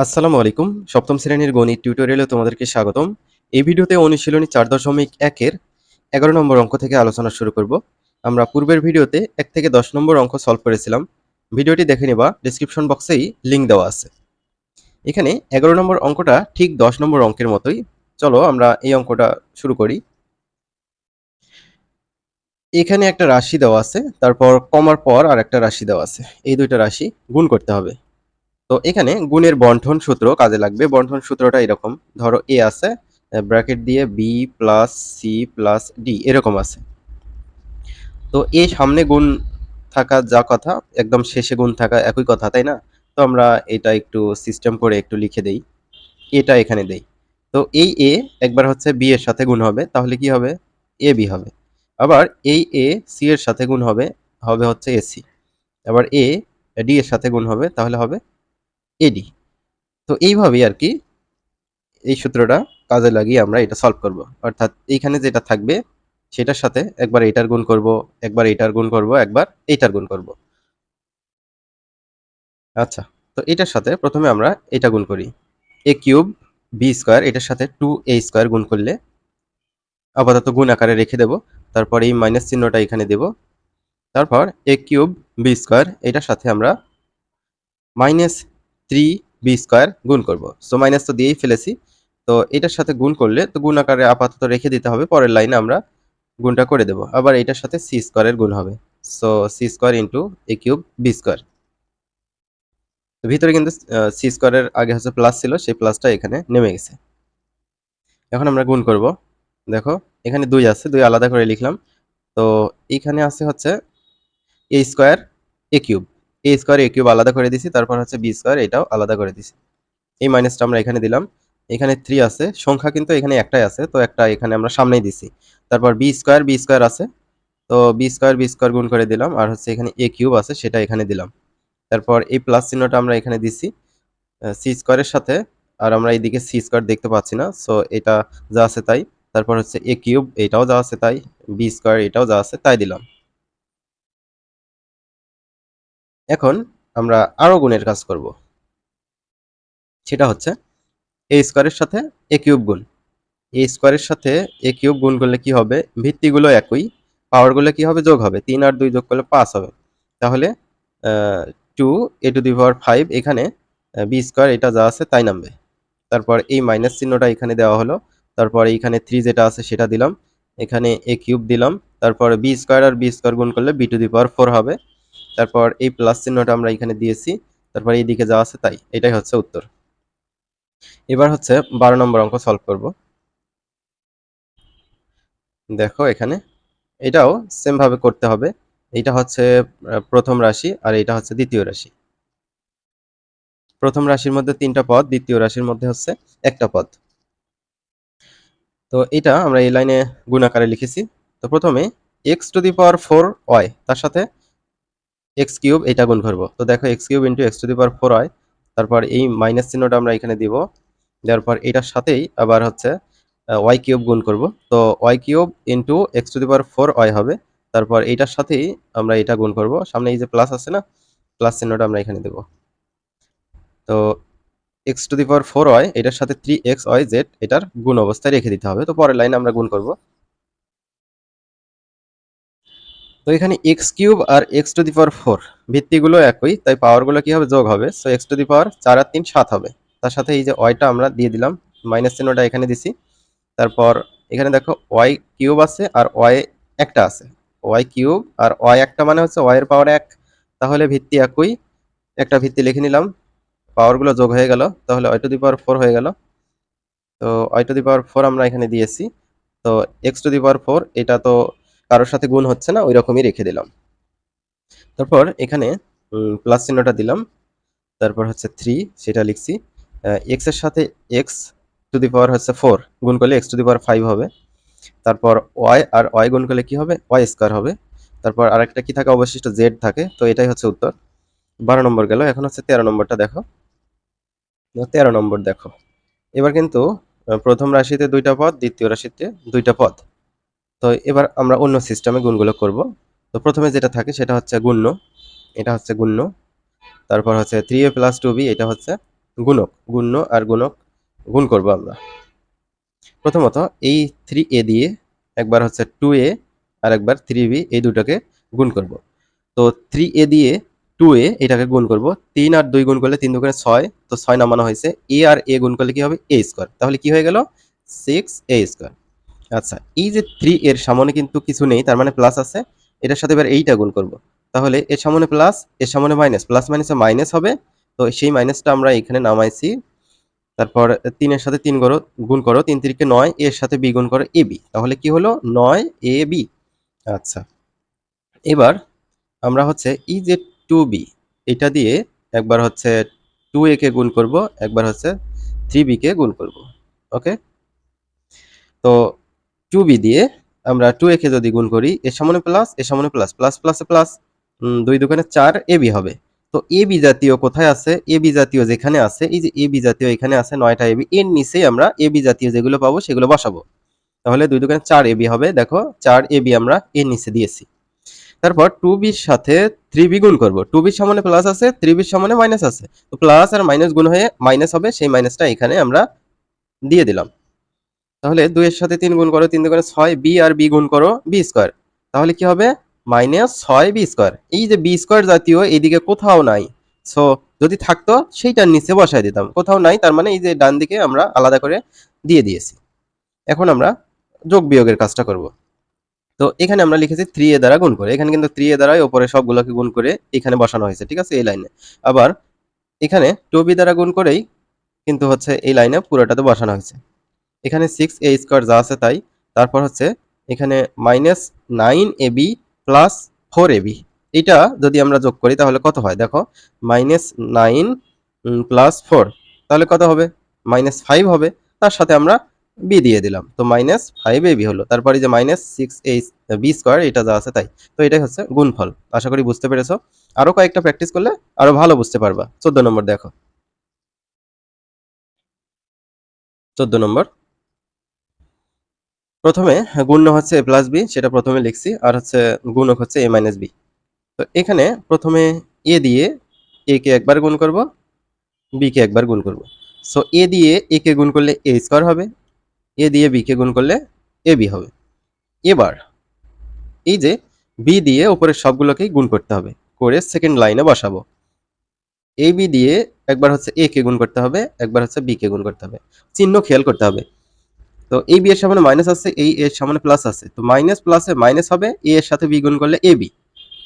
আসসালামু আলাইকুম। সপ্তম শ্রেণীর গণিত টিউটোরিয়ালে তোমাদেরকে স্বাগতম। এই ভিডিওতে অনুশীলনী ৪.১ এর ১১ নম্বর অঙ্ক থেকে আলোচনা শুরু করব। আমরা পূর্বের ভিডিওতে ১ থেকে ১০ নম্বর অঙ্ক সলভ করেছিলাম। ভিডিওটি দেখে নিবা, ডেসক্রিপশন বক্সেই লিংক দেওয়া আছে। এখানে ১১ নম্বর অঙ্কটা ঠিক ১০ নম্বর অঙ্কের মতোই। চলো আমরা এই অঙ্কটা শুরু করি। এখানে একটা রাশি দেওয়া আছে, তারপর কমার পর আরেকটা রাশি দেওয়া আছে। এই দুইটা রাশি গুণ করতে হবে। তো এখানে গুণের বন্টন সূত্র কাজে লাগবে। বন্টন সূত্রটা এরকম, ধরো এ আছে, ব্র্যাকেট দিয়ে B plus C plus D এরকম আছে। তো এ সামনে গুণ থাকা যা কথা, একদম শেষে গুণ থাকা একই কথা, তাই না? তো আমরা এটা একটু সিস্টেম করে একটু লিখে দেই, এটা এখানে দেই। তো এই এ একবার হচ্ছে বি এর সাথে গুণ হবে, তাহলে কি হবে? এ বি হবে। আবার এই এ সি এর সাথে গুণ হবে, হবে হচ্ছে এসি। আবার এ ডি এর সাথে গুণ হবে, তাহলে হবে এডি। তো এইভাবেই আর কি এই সূত্রটা কাজে লাগিয়ে আমরা এটা সলভ করব। অর্থাৎ এইখানে যেটা থাকবে সেটার সাথে একবার এটার গুণ করব, একবার এটার গুণ করব, একবার এইটার গুণ করব। আচ্ছা, তো এটার সাথে প্রথমে আমরা এটা গুণ করি। এ কিউব বি স্কয়ার, এটার সাথে 2a স্কয়ার গুণ করলে আপাতত গুণ আকারে রেখে দেব। তারপর এই মাইনাস চিহ্নটা এখানে দেব। তারপর এ কিউব বি স্কয়ার, এটার সাথে আমরা মাইনাস 3b স্কয়ার গুণ করব। সো মাইনাস তো দিয়েই ফেলেছি। তো এটার সাথে গুণ করলে তো গুণ আকারে আপাতত রেখে দিতে হবে, পরের লাইনে আমরা গুণটা করে দেব। আবার এটার সাথে সি স্কয়ারের গুণ হবে। সো সি স্কয়ার ইন্টু এ কিউব বি স্কয়ার। তো ভিতরে কিন্তু সি স্কয়ারের আগে হচ্ছে প্লাস ছিল, সেই প্লাসটা এখানে নেমে গেছে। এখন আমরা গুণ করব। দেখো এখানে 2 আছে, 2 আলাদা করে লিখলাম। তো এখানে আছে হচ্ছে এ স্কয়ার এ কিউব। এ স্কয়ার এ কিউব আলাদা করে দিছি, তারপর হচ্ছে বি স্কয়ার এটাও আলাদা করে দিছি। এই মাইনাসটা আমরা এখানে দিলাম। এখানে 3 আছে, সংখ্যা কিন্তু এখানে একটাই আছে, তো একটা এখানে আমরা সামনেই দিছি। তারপর বি স্কয়ার আছে, তো বি স্কয়ার গুণ করে দিলাম। আর হচ্ছে এখানে এ কিউব আছে, সেটা এখানে দিলাম। তারপর এই প্লাস চিহ্নটা আমরা এখানে দিছি সি স্কয়ারের সাথে। আর আমরা এইদিকে সি স্কয়ার দেখতে পাচ্ছি না, সো এটা যা আছে তাই। তারপর হচ্ছে এ কিউব, এটাও যা আছে তাই। বি স্কয়ার, এটাও যা আছে তাই দিলাম। এখন আমরা আরো গুণের কাজ করব। সেটা হচ্ছে এ স্কয়ারের সাথে এ কিউব গুণ। এ স্কয়ারের সাথে এ কিউব গুণ করলে কি হবে? ভিত্তিগুলো একই, পাওয়ারগুলো কি হবে? যোগ হবে। 3 আর 2 যোগ করলে 5 হবে। তাহলে 2a⁵ এখানে বি স্কয়ার এটা যা আছে তাই নামবে। তারপর এই মাইনাস চিহ্নটা এখানে দেওয়া হলো। তারপর এইখানে 3 যেটা আছে সেটা দিলাম। এখানে এ কিউব দিলাম। তারপর বি স্কয়ার আর বি স্কয়ার গুণ করলে b⁴ হবে। তারপর এই প্লাস চিহ্নটা আমরা এখানে দিয়েছি। তারপর এইদিকে যা আছে তাই। এটাই হচ্ছে উত্তর। এবার হচ্ছে 12 নম্বর অঙ্ক সলভ করব। দেখো এখানে এটাও সেম ভাবে করতে হবে। এইটা হচ্ছে প্রথম রাশি আর এইটা হচ্ছে দ্বিতীয় রাশি। প্রথম রাশির মধ্যে 3টা পদ, দ্বিতীয় রাশির মধ্যে হচ্ছে একটা পদ। তো এটা আমরা এই লাইনে গুণ আকারে লিখেছি। তো প্রথমে x⁴y তার সাথে x কিউব এটা গুণ করব। তো দেখো x কিউব ইন্টু x⁴y, তারপর এই মাইনাস চিহ্নটা আমরা এখানে দিব। দেওয়ার পর এটার সাথেই আবার হচ্ছে y কিউব গুণ করব। তো y কিউব ইন্টু x⁴y হবে। তারপর এইটার সাথেই আমরা এটা গুণ করব। সামনে এই যে প্লাস আছে না, প্লাস চিহ্নটা আমরা এখানে দেব। তো x⁴y এটার সাথে 3xyz এটার গুণ অবস্থায় রেখে দিতে হবে। তো পরের লাইনে আমরা গুণ করব। তো এখানে এক্স কিউব আর x⁴ ভিত্তিগুলো একই, তাই পাওয়ারগুলো কি হবে? যোগ হবে। সো x⁴ 4 আর 3 7 হবে। তার সাথে এই যে ওয়াইটা আমরা দিয়ে দিলাম, মাইনাস চিহ্নটা এখানে দিছি। তারপর এখানে দেখো ওয়াই কিউব আছে আর ওয়াই একটা আছে। ওয়াই কিউব আর ওয়াই একটা মানে হচ্ছে ওয়াই এর পাওয়ার 1। তাহলে ভিত্তি একই, একটা ভিত্তি লিখে নিলাম। পাওয়ারগুলো যোগ হয়ে গেল, তাহলে y⁴ হয়ে গেল। তো y⁴ আমরা এখানে দিয়েছি। তো x⁴ এটা তো কারোর সাথে গুণ হচ্ছে না, ওই রকমই রেখে দিলাম। তারপর এখানে প্লাস চিহ্নটা দিলাম। তারপর হচ্ছে 3 সেটা লিখছি। x এর সাথে x⁴ 4 গুণ করলে x⁵ হবে। তারপর y আর y গুণ করলে কি হবে? y স্কয়ার হবে। তারপর আরেকটা কি থাকে? অবশিষ্ট z থাকে। তো এটাই হচ্ছে উত্তর। 12 নম্বর গেল। এখন হচ্ছে 13 নম্বরটা দেখো। 13 নম্বর দেখো। এবার কিন্তু প্রথম রাশিতে 2টা পদ, দ্বিতীয় রাশিতে 2টা পদ। তো এবার আমরা অন্য সিস্টেমে গুণগুলো করব। তো প্রথমে যেটা থাকে সেটা হচ্ছে গুণ্য। এটা হচ্ছে গুণ্য। তারপর হচ্ছে 3a + 2b, এটা হচ্ছে গুণক, গুণ্য আর গুণক গুণ করব আমরা। প্রথমত এই 3a দিয়ে একবার হচ্ছে 2a আর একবার 3b, এই দুটোকে গুণ করব। তো 3a দিয়ে 2a এটাকে গুণ করব, 3 আর 2 গুণ করলে 3 দুগুণে 6, তো 6 নামানো হয়েছে। a আর a গুণ করলে কি হবে, a স্কয়ার, তাহলে কি হয়ে গেল 6a স্কয়ার। আচ্ছা, এই যে 3 এর সামনে কিন্তু কিছু নেই, তার মানে প্লাস আছে, এটার সাথে এবার এইটা গুণ করব। তাহলে এর সামনে প্লাস, এর সামনে মাইনাস, প্লাস মাইনাসে মাইনাস হবে, তো সেই মাইনাসটা আমরা এখানে নামাইছি। তারপর 3 এর সাথে 3 করো, গুণ করো, 3 3 কে 9, এর সাথে b গুণ করো ab, তাহলে কি হলো 9ab। আচ্ছা, এবার আমরা হচ্ছে এই যে 2b, এটা দিয়ে একবার হচ্ছে 2a কে গুণ করব, একবার হচ্ছে 3b কে গুণ করব। ওকে, তো 2b দিয়ে আমরা 2a কে যদি গুণ করি, এর সামনে প্লাস, এর সামনে প্লাস, প্লাস প্লাসে প্লাস, 2 দুগুণে 4 ab হবে। তো ab জাতীয় কোথায় আছে, ab জাতীয় যেখানে আছে, এই যে ab জাতীয় এখানে আছে 9টা ab, এর নিচেই আমরা ab জাতীয় যেগুলো পাবো সেগুলো বসাবো। তাহলে 2 দুগুণে 4 ab হবে, দেখো 4 ab আমরা এর নিচে দিয়েছি। তারপর 2b এর সাথে 3b গুণ করব, 2b এর সামনে প্লাস আছে, 3b এর সামনে মাইনাস আছে, তো প্লাস আর মাইনাস গুণ হয়ে মাইনাস হবে, সেই মাইনাসটা এখানে আমরা দিয়ে দিলাম। তাহলে 2 এর সাথে 3 গুণ করো, 3 দুগুণে 6, b আর b গুণ করো b স্কয়ার, তাহলে কি হবে মাইনাস 6b স্কয়ার। এই যে b স্কয়ার জাতীয় এইদিকে কোথাও নাই, সো যদি থাকতো সেইটার নিচে বসায় দিতাম, কোথাও নাই, তার মানে এই যে ডান দিকে আমরা আলাদা করে দিয়ে দিয়েছি। এখন আমরা যোগ বিয়োগের কাজটা করব। তো এখানে আমরা লিখেছি 3a দ্বারা গুণ করে, এখানে কিন্তু 3a দ্বারাই উপরে সবগুলোকে গুণ করে এখানে বসানো হয়েছে, ঠিক আছে, এই লাইনে। আবার এখানে 2b দ্বারা গুণ করেই কিন্তু হচ্ছে এই লাইনে পুরোটাতে বসানো হয়েছে। এখানে 6a স্কয়ার যা আছে তাই, তারপর হচ্ছে এখানে মাইনাস 9ab প্লাস 4ab, এটা যদি আমরা যোগ করি তাহলে কত হয় দেখো, মাইনাস 9 প্লাস 4, তাহলে কত হবে মাইনাস 5 হবে, তার সাথে আমরা b দিয়ে দিলাম, তো মাইনাস 5ab হলো। তারপরে যে মাইনাস 6a b স্কয়ার, এটা যা আছে তাই। তো এটাই হচ্ছে গুণফল। আশা করি বুঝতে পেরেছো, আরো কয়েকটা প্র্যাকটিস করলে আরো ভালো বুঝতে পারবা। 14 নম্বর দেখো, 14 নম্বর, প্রথমে গুণ্য হচ্ছে a প্লাস বি, সেটা প্রথমে লিখছি, আর হচ্ছে গুণক হচ্ছে a মাইনাস বি। তো এখানে প্রথমে a দিয়ে a কে একবার গুণ করব, b কে একবার গুণ করব। সো a দিয়ে a কে গুণ করলে a স্কয়ার হবে, a দিয়ে b কে গুণ করলে ab হবে। এবার এই যে b দিয়ে উপরের সবগুলোকেই গুণ করতে হবে, করে সেকেন্ড লাইনে বসাবো। ab দিয়ে একবার হচ্ছে a কে গুণ করতে হবে, একবার হচ্ছে b কে গুণ করতে হবে। চিহ্ন খেয়াল করতে হবে। তো এই বি এর সামনে মাইনাস আছে, এই এর সামনে প্লাস আছে, তো মাইনাস প্লাসে মাইনাস হবে, এ এর সাথে বি গুণ করলে এ বি,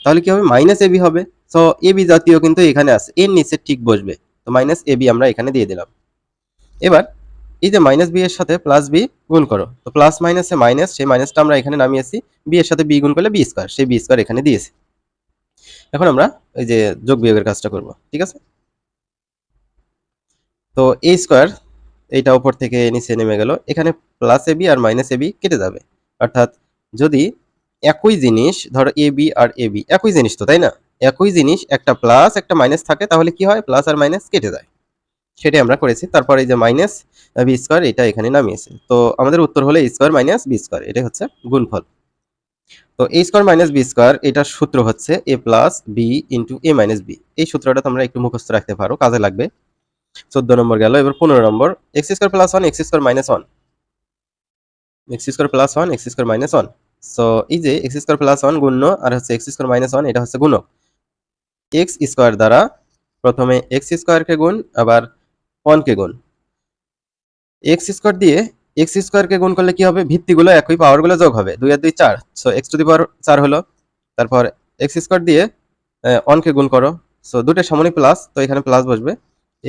তাহলে কি হবে মাইনাস এ বি হবে। সো এ বি জাতীয় কিন্তু এখানে আছে, এর নিচে ঠিক বসবে, তো মাইনাস এ বি আমরা এখানে দিয়ে দিলাম। এবার এই যে মাইনাস বি এর সাথে প্লাস বি গুণ করো, তো প্লাস মাইনাসে মাইনাস, সেই মাইনাসটা আমরা এখানে নামিয়েছি, বি এর সাথে বি গুণ করলে বি স্কয়ার, সেই বি স্কয়ার এখানে দিয়েছি। এখন আমরা এই যে যোগ বিয়োগের কাজটা করব, ঠিক আছে। তো এ স্কয়ার এইটা উপর থেকে নিচে নেমে গেল, এখানে plus A B R minus A B কেটে যাবে, অর্থাৎ যদি একই জিনিস ধরো A B R A B একই জিনিস, তো তাই না, একই জিনিস একটা প্লাস একটা মাইনাস থাকে, তাহলে কি হয় প্লাস আর মাইনাস কেটে যায়, সেটাই আমরা করেছি। তারপর এই যে মাইনাস বি স্কয়ার এটা এখানে নামিয়েছি, তো আমাদের উত্তর হলো এ স্কয়ার মাইনাস বি স্কয়ার, এটাই হচ্ছে গুণফল। তো এ স্কয়ার মাইনাস বি স্কয়ার এটার সূত্র হচ্ছে এ প্লাস বি ইন্টু এ মাইনাস বি, এই সূত্রটা তোমরা একটু মুখস্থ রাখতে পারো, কাজে লাগবে। 14 নম্বর গেল, এবার 15 number, X square plus 1 X square minus 1, X square plus 1 X square minus 1। So এই যে এক্স স্কয়ার প্লাস 1 গুণ্য আর হচ্ছে এক্স স্কয়ার মাইনাস 1, এটা হচ্ছে গুণক। এক্স স্কয়ার দ্বারা প্রথমে এক্স স্কয়ার কে গুণ, আবার 1 কে গুণ। এক্স স্কয়ার দিয়ে এক্স স্কয়ার কে গুণ করলে কি হবে, ভিত্তিগুলো একই, পাওয়ারগুলো যোগ হবে, 2 আর 2 4, সো এক্স টু দি পাওয়ার 4 হলো। তারপর এক্স স্কয়ার দিয়ে 1 কে গুণ করো, সো দুটোর সমানই প্লাস, তো এখানে প্লাস বসবে,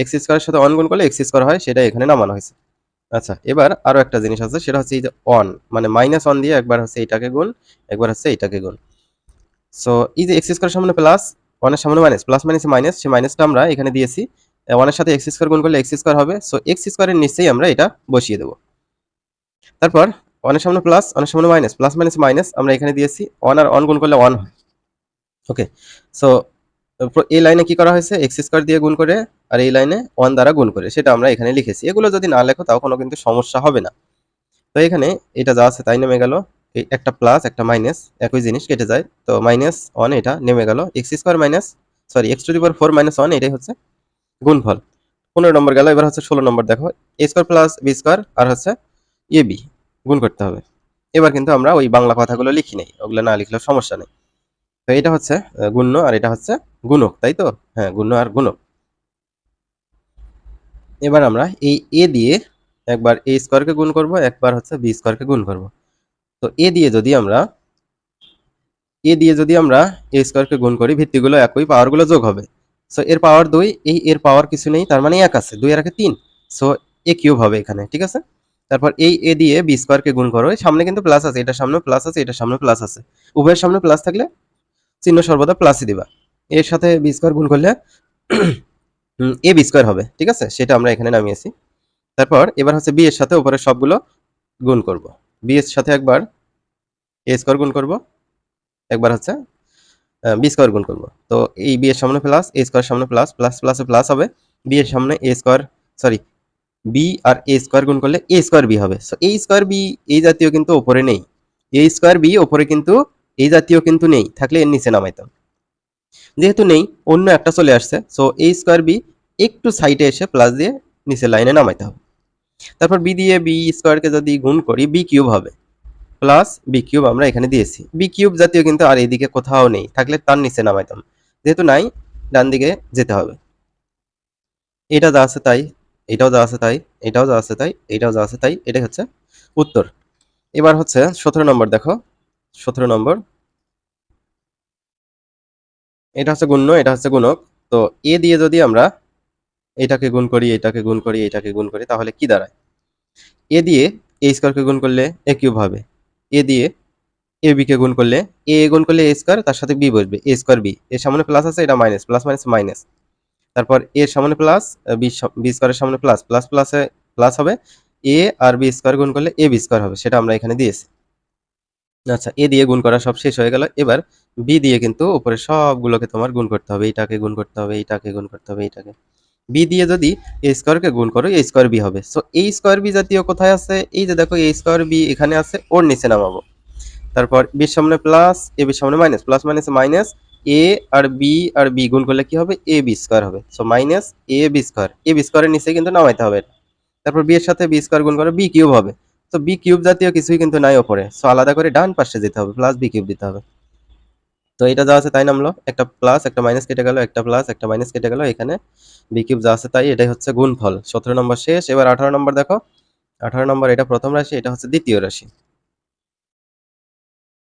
এক্স স্কয়ারের সাথে 1 গুণ করলে এক্স স্কয়ার হয়, সেটা এখানে নামানো হয়েছে। আচ্ছা, এবার আরো একটা জিনিস আছে, সেটা হচ্ছে এই যে 1 মানে -1 দিয়ে একবার হচ্ছে এইটাকে গুণ, একবার হচ্ছে এইটাকে গুণ। সো এই যে এক্স স্কয়ারের সামনে প্লাস, 1 এর সামনে মাইনাস, প্লাস মাইনাসে মাইনাস, সেই মাইনাসটা আমরা এখানে দিয়েছি, 1 এর সাথে এক্স স্কয়ার গুণ করলে এক্স স্কয়ার হবে, সো এক্স স্কয়ারের নিচেই আমরা এটা বসিয়ে দেব। তারপর 1 এর সামনে প্লাস, 1 এর সামনে মাইনাস, প্লাস মাইনাসে মাইনাস আমরা এখানে দিয়েছি, 1 আর 1 গুণ করলে 1 হয়। ওকে, সো এই লাইনে কি করা হয়েছে, এক্স স্কয়ার দিয়ে গুণ করে, আর এই লাইনে 1 দ্বারা গুণ করে, সেটা আমরা এখানে লিখেছি। এগুলো যদি না লেখো তাও কোনো কিন্তু সমস্যা হবে না। তো এখানে এটা যা আছে তাই নেমে গেল, একটা প্লাস একটা মাইনাস একই জিনিস কেটে যায়, তো -1 এটা নেমে গেল, x square minus, sorry x to the পাওয়ার 4 - 1, এটাই হচ্ছে গুণফল। 15 নম্বর গেল, এবার হচ্ছে 16 নম্বর দেখো, এ স্কোয়ার প্লাস বি স্কোয়ার আর হচ্ছে এ বি গুণ করতে হবে। এবার কিন্তু আমরা ওই বাংলা কথাগুলো লিখি নাই, ওগুলো না লিখলেও সমস্যা নেই। তো এটা হচ্ছে গুণ্য আর এটা হচ্ছে গুণক, তাই তো? হ্যাঁ, গুণ্য আর গুণক। এবার আমরা এই এ দিয়ে একবার এ স্কোয়ারকে গুণ করব, একবার হচ্ছে বি স্কোয়ারকে গুণ করব। তো এ দিয়ে যদি আমরা এ স্কোয়ারকে গুণ করি, ভিত্তিগুলো একই, পাওয়ারগুলো যোগ হবে। সো এর পাওয়ার 2, এর পাওয়ার কিছু নেই, তার মানে 1 আছে, 2 আর 1 3। সো এ কিউব হবে এখানে, ঠিক আছে? তারপর এই এ দিয়ে বি স্কোয়ারকে গুণ করো, সামনে কিন্তু প্লাস আছে, এটার সামনে প্লাস আছে, এটার সামনে প্লাস আছে, উভয়ের সামনে প্লাস থাকলে চিহ্ন সর্বদা প্লাসই দিবা। এর সাথে বি স্কোয়ার গুণ করলে এ বি স্কোয়ার হবে, ঠিক আছে? সেটা আমরা এখানে নামিয়েছি। তারপর এবার হচ্ছে বি এর সাথে উপরের সবগুলো গুণ করব। বি এর সাথে একবার এ স্কোয়ার গুণ করব, একবার হচ্ছে বি স্কোয়ার গুণ করব। তো এই বি এর সামনে প্লাস, এ স্কোয়ার সামনে প্লাস, প্লাস প্লাসে প্লাস হবে, বি এর সামনে এ স্কোয়ার, সরি, বি আর এ স্কোয়ার গুণ করলে এ স্কোয়ার বি হবে। সো এ স্কোয়ার বি এই জাতীয় কিন্তু ওপরে নেই, এ স্কোয়ার বি ওপরে কিন্তু এই জাতীয় কিন্তু নেই, থাকলে এর নিচে নামাইতাম। যেহেতু নেই, অন্য একটা চলে আসছে, সো এ স্কোয়ার বি একটু সাইডে এসে প্লাস দিয়ে নিচে লাইনে নামাইতে হবে। তারপর বি দিয়ে বি স্কোয়ারকে যদি গুণ করি, বি কিউব হবে, প্লাস বি কিউব আমরা এখানে দিয়েছি। বি কিউব জাতীয় কিন্তু আর এদিকে কোথাও নেই, থাকলে তার নিচে নামাইতাম। যেহেতু নাই, ডান দিকে যেতে হবে। এটা যা আছে তাই, এটাও যা আছে তাই, এটাও যা আছে তাই, এটাও যা আছে তাই, এটাই হচ্ছে উত্তর। এবার হচ্ছে 17 নম্বর দেখো, 17 নম্বর, এটা হচ্ছে গুণ্য, এটা হচ্ছে গুণক। তো এ দিয়ে যদি আমরা এটাকে গুণ করি, এটাকে গুণ করি, এটাকে গুণ করি, তাহলে কি দাঁড়ায়? এ দিয়ে এ স্কোয়ারকে গুণ করলে এ কিউব হবে, এ দিয়ে এ বি কে গুণ করলে এ গুণ করলে এ স্কোয়ার, তার সাথে বি বসবে, এ স্কোয়ার বি, এর সামনে প্লাস আছে, এটা মাইনাস, প্লাস মাইনাস মাইনাস। তারপর এর সামনে প্লাস, বি স্কোয়ারের সামনে প্লাস, প্লাস প্লাসে প্লাস হবে, এ আর বি স্কোয়ার গুণ করলে এ বি স্কোয়ার হবে, সেটা আমরা এখানে দিয়েছি। আচ্ছা, এ দিয়ে গুণ করা সব শেষ হয়ে গেল। এবার বি দিয়ে কিন্তু উপরে সবগুলোকে তোমার গুণ করতে হবে, এইটাকে গুণ করতে হবে, এইটাকে গুণ করতে হবে, এইটাকে। বি দিয়ে যদি এ স্কোয়ারকে গুণ করো, এ স্কোয়ার বি হবে। সো এই স্কোয়ার বি জাতীয় কোথায় আছে? এই যে দেখো, এ স্কোয়ার বি এখানে আছে, ওর নিচে নামাবো। তারপর বির সামনে প্লাস, এ বির সামনে মাইনাস, প্লাস মাইনাস মাইনাস, এ আর বি গুণ করলে কি হবে? এ বি স্কোয়ার হবে। So minus A B square, A B স্কোয়ারের নিচে কিন্তু নামাইতে হবে এটা। তারপর বি এর সাথে বি স্কোয়ার গুণ করে বি কিউব হবে। তো বি কিউব জাতীয় কিছুই কিন্তু নাই ওপরে, সো আলাদা করে ডান পাশে যেতে হবে, প্লাস বি কিউব দিতে হবে। তো এটা যা আছে তাই নামলো, একটা প্লাস একটা মাইনাস কেটে গেল, একটা প্লাস একটা মাইনাস কেটে গেল, এখানে বি কিউব যা আছে তাই, এটাই হচ্ছে গুণফল। 17 নম্বর শেষ। এবার 18 নম্বর দেখো, 18 নম্বর, এটা প্রথম রাশি, এটা হচ্ছে দ্বিতীয় রাশি।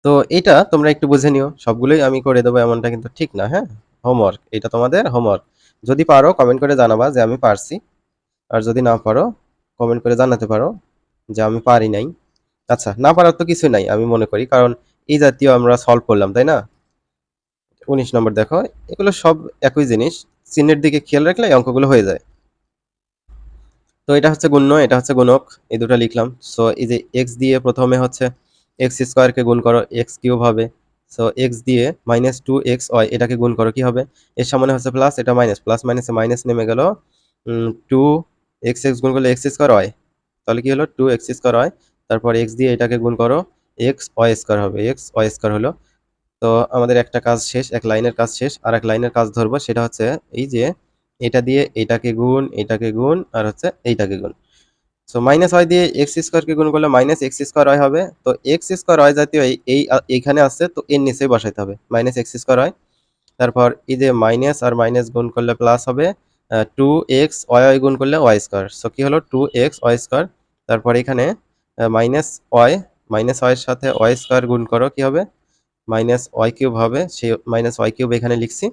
তো এটা তোমরা একটু বুঝে নিও, সবগুলোই আমি করে দেবো এমনটা কিন্তু ঠিক না, হ্যাঁ? হোমওয়ার্ক, এটা তোমাদের হোমওয়ার্ক। যদি পারো কমেন্ট করে জানাবা যে আমি পারছি, আর যদি না পারো কমেন্ট করে জানাতে পারো যে আমি পারি নাই। আচ্ছা, না পারার তো কিছু নাই আমি মনে করি, কারণ এই জাতীয় আমরা সলভ করলাম, তাই না? 19 নম্বর দেখো, এগুলো সব একই জিনিস, চিহ্নের দিকে খেয়াল রাখলে এই অঙ্কগুলো হয়ে যায়। তো এটা হচ্ছে গুণ্য, এটা হচ্ছে গুণক, এই দুটো লিখলাম। সো এই যে এক্স দিয়ে প্রথমে হচ্ছে এক্স স্কোয়ারকে গুণ করো, এক্স কিউব হবে। সো এক্স দিয়ে মাইনাস 2xy এটাকে গুণ করো, কি হবে? এর সামনে হচ্ছে প্লাস, এটা মাইনাস, প্লাস মাইনাসে মাইনাস নেমে গেল, 2x গুণ করলে এক্স স্কোয়ার ওয়াই, তাহলে কি হলো? 2x square Y. তারপর এক্স দিয়ে এটাকে গুণ করো, এক্স ওয়াই স্কোয়ার হবে, এক্স ওয়াই স্কোয়ার হলো। তো আমাদের একটা কাজ শেষ, এক লাইনের কাজ শেষ, আর এক লাইনের কাজ ধরবো, সেটা হচ্ছে এই যে এটা দিয়ে এটাকে গুণ আর হচ্ছে এইটাকে গুণ। সো মাইনাস ওয়াই দিয়ে এক্স স্কোয়ারকে গুণ করলে মাইনাস এক্স স্কোয়ার ওয়াই হবে। তো এক্স স্কোয়ার ওয়াই জাতীয় এইখানে আসছে, তো এর নিচেই বসাইতে হবে, মাইনাস এক্স স্কোয়ার ওয়াই। তারপর এই যে মাইনাস আর মাইনাস গুণ করলে প্লাস হবে, 2x ওয়াই গুণ করলে ওয়াই স্কোয়ার। সো কি হলো? 2x Y square. তারপর এখানে মাইনাস ওয়াই, মাইনাস ওয়াইয়ের সাথে ওয়াই স্কোয়ার গুণ করো, কি হবে? মাইনাস ওয়াই কিউব হবে, সেই মাইনাস ওয়াই কিউব এখানে লিখছি।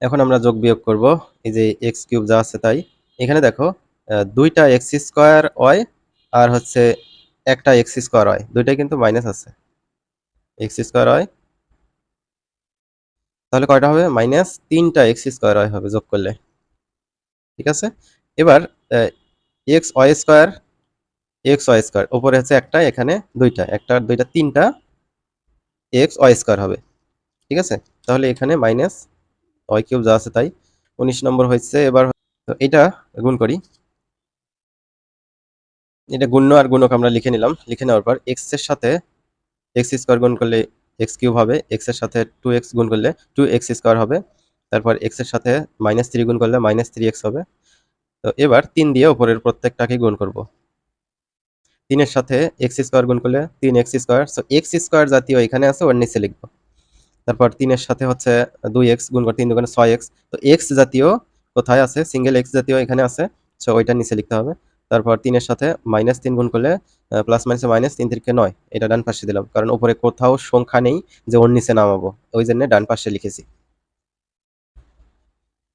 এখন আমরা যোগ বিয়োগ করব, এই যে এক্স কিউব যা আছে তাই। এখানে দেখো, দুইটা এক্স স্কোয়ার ওয়াই আর হচ্ছে একটা এক্স স্কোয়ার ওয়াই, দুইটাই কিন্তু মাইনাস আছে, এক্স স্কোয়ার ওয়াই, তাহলে কয়টা হবে? মাইনাস 3টা এক্স স্কোয়ার ওয়াই হবে যোগ করলে, ঠিক আছে? এবার এক্স ওয়াই স্কোয়ার, উপরে হচ্ছে একটা, এখানে দুইটা, একটা আর দুইটা 3টা এক্স ওয়াই স্কোয়ার হবে, ঠিক আছে? তাহলে এখানে মাইনাস ওয়াই কিউব যা আছে তাই। 19 নম্বর হয়েছে। এবার তো এটা গুণ করি, এটা গুণ্য আর গুণক আমরা লিখে নিলাম। লিখে নেওয়ার পর এক্স এর সাথে এক্স স্কোয়ার গুণ করলে এক্স কিউব হবে, এক্স এর সাথে 2x গুণ করলে 2x স্কোয়ার হবে। তারপর এক্স এর সাথে -3 গুণ করলে -3x হবে। তো এবার 3 দিয়ে উপরের প্রত্যেকটাকে গুণ করব। 3 এর সাথে x স্কয়ার গুণ করলে 3x square. So x square জাতীয় এখানে আছে, ওর নিচে লিখব। তারপর 3 এর সাথে হচ্ছে 2x গুণ করে 3 দুগুণে 6x। তো x জাতীয় কোথায় আছে? সিঙ্গেল x জাতীয় এখানে আছে। সো ওইটা নিচে লিখতে হবে। তারপর 3 এর সাথে -3 গুণ করলে প্লাস মাইনাসে মাইনাস 3 3 9, এটা ডান পাশে দিলাম, কারণ উপরে কোথাও সংখ্যা নেই যে ওর নিচে নামাবো, ওই জন্য ডান পাশে লিখেছি।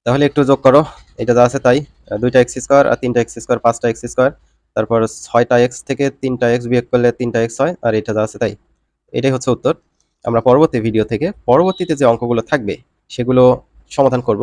তাহলে একটু যোগ করো, এটা যা আছে তাই। 2টা এক্স স্কোয়ার আর 3টা এক্স স্কোয়ার, 5টা এক্স স্কোয়ার, তারপর 6টা এক্স থেকে 3টা এক্স বিয়োগ করলে 3টা এক্স হয়, আর এটা যা আছে তাই। এটাই হচ্ছে উত্তর। আমরা পরবর্তী ভিডিও থেকে পরবর্তীতে যে অঙ্কগুলো থাকবে সেগুলো সমাধান করব।